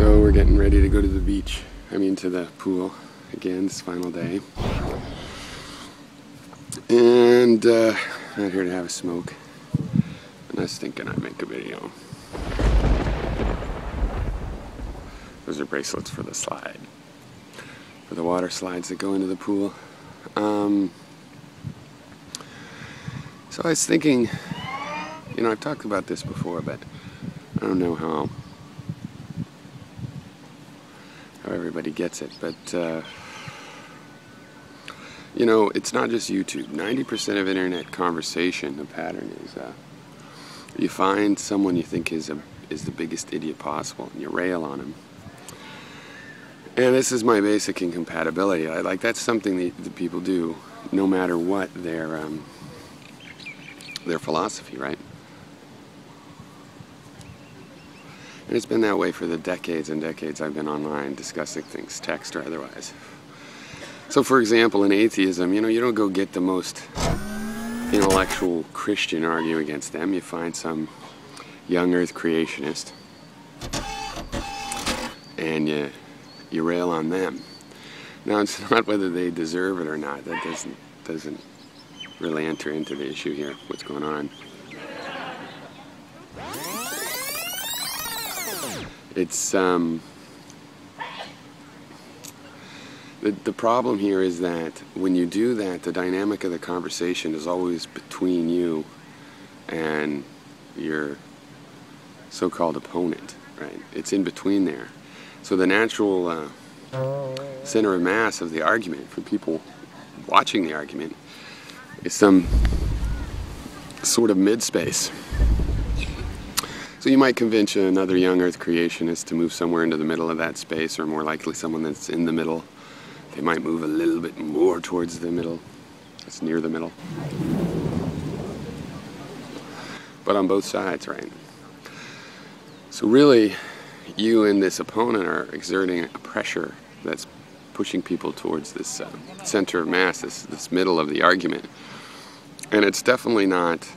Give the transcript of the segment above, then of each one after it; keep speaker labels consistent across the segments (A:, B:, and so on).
A: So we're getting ready to go to the beach. I mean to the pool again, this final day. And out here to have a smoke. And I was thinking I'd make a video. Those are bracelets for the slide. For the water slides that go into the pool. So I was thinking, you know, I've talked about this before, but I don't know how everybody gets it, but you know, it's not just YouTube. 90% of internet conversation, the pattern is you find someone you think is the biggest idiot possible, and you rail on him. And this is my basic incompatibility. Like that's something that people do, no matter what their philosophy, right? And it's been that way for the decades and decades I've been online discussing things, text or otherwise. So for example, in atheism, you know, you don't go get the most intellectual Christian argue against them. You find some young earth creationist and you rail on them. Now it's not whether they deserve it or not. That doesn't really enter into the issue here, what's going on. It's the problem here is that when you do that, the dynamic of the conversation is always between you and your so-called opponent, right? It's in between there. So the natural center of mass of the argument for people watching the argument is some sort of mid-space. So you might convince another young earth creationist to move somewhere into the middle of that space, or more likely someone that's in the middle. They might move a little bit more towards the middle. It's near the middle. But on both sides, right? So really, you and this opponent are exerting a pressure that's pushing people towards this center of mass, this middle of the argument. And it's definitely not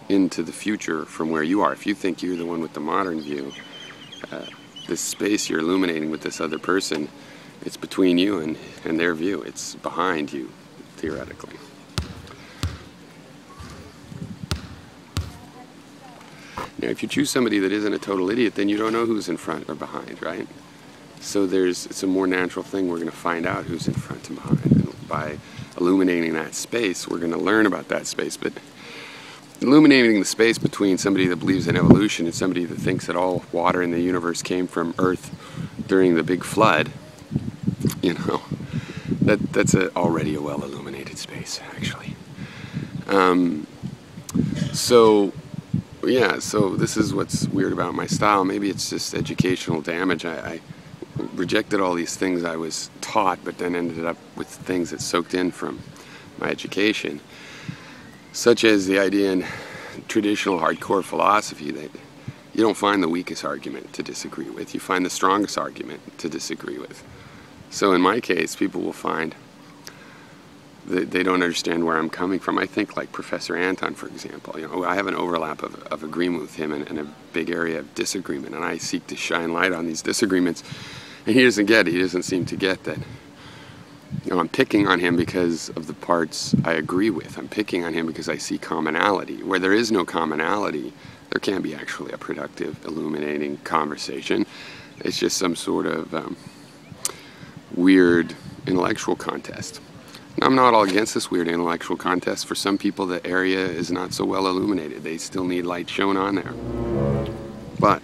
A: into the future from where you are. If you think you're the one with the modern view, this space you're illuminating with this other person, it's between you and their view. It's behind you, theoretically. Now, if you choose somebody that isn't a total idiot, then you don't know who's in front or behind, right? So it's a more natural thing. We're going to find out who's in front and behind. And by illuminating that space, we're going to learn about that space. But illuminating the space between somebody that believes in evolution and somebody that thinks that all water in the universe came from Earth during the big flood, you know, that's already a well-illuminated space, actually. So this is what's weird about my style. Maybe it's just educational damage. I rejected all these things I was taught, but then ended up with things that soaked in from my education, such as the idea in traditional hardcore philosophy that you don't find the weakest argument to disagree with, you find the strongest argument to disagree with. So in my case, people will find that they don't understand where I'm coming from. I think like Professor Anton, for example. You know, I have an overlap of agreement with him and a big area of disagreement, and I seek to shine light on these disagreements. And he doesn't seem to get that. You know, I'm picking on him because of the parts I agree with. I'm picking on him because I see commonality. Where there is no commonality, there can't be actually a productive, illuminating conversation. It's just some sort of weird intellectual contest. Now, I'm not all against this weird intellectual contest. For some people, the area is not so well illuminated. They still need light shown on there. But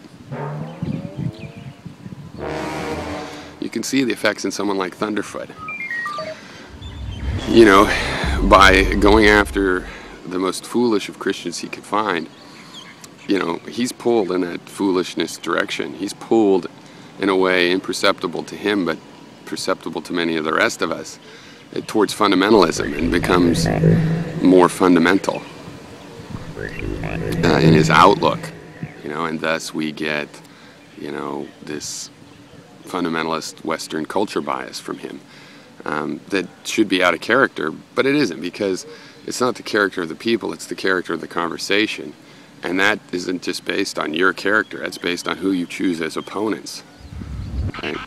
A: you can see the effects in someone like Thunderfoot. You know, by going after the most foolish of Christians he could find, you know, he's pulled in that foolishness direction. He's pulled in a way imperceptible to him, but perceptible to many of the rest of us, towards fundamentalism, and becomes more fundamental in his outlook, you know, and thus we get, you know, this fundamentalist Western culture bias from him. That should be out of character, but it isn't, because it's not the character of the people, it's the character of the conversation. And that isn't just based on your character, that's based on who you choose as opponents. right?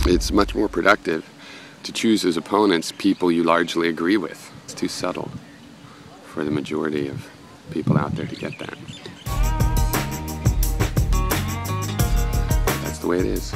A: It's much more productive to choose as opponents people you largely agree with. It's too subtle for the majority of people out there to get that. That's the way it is.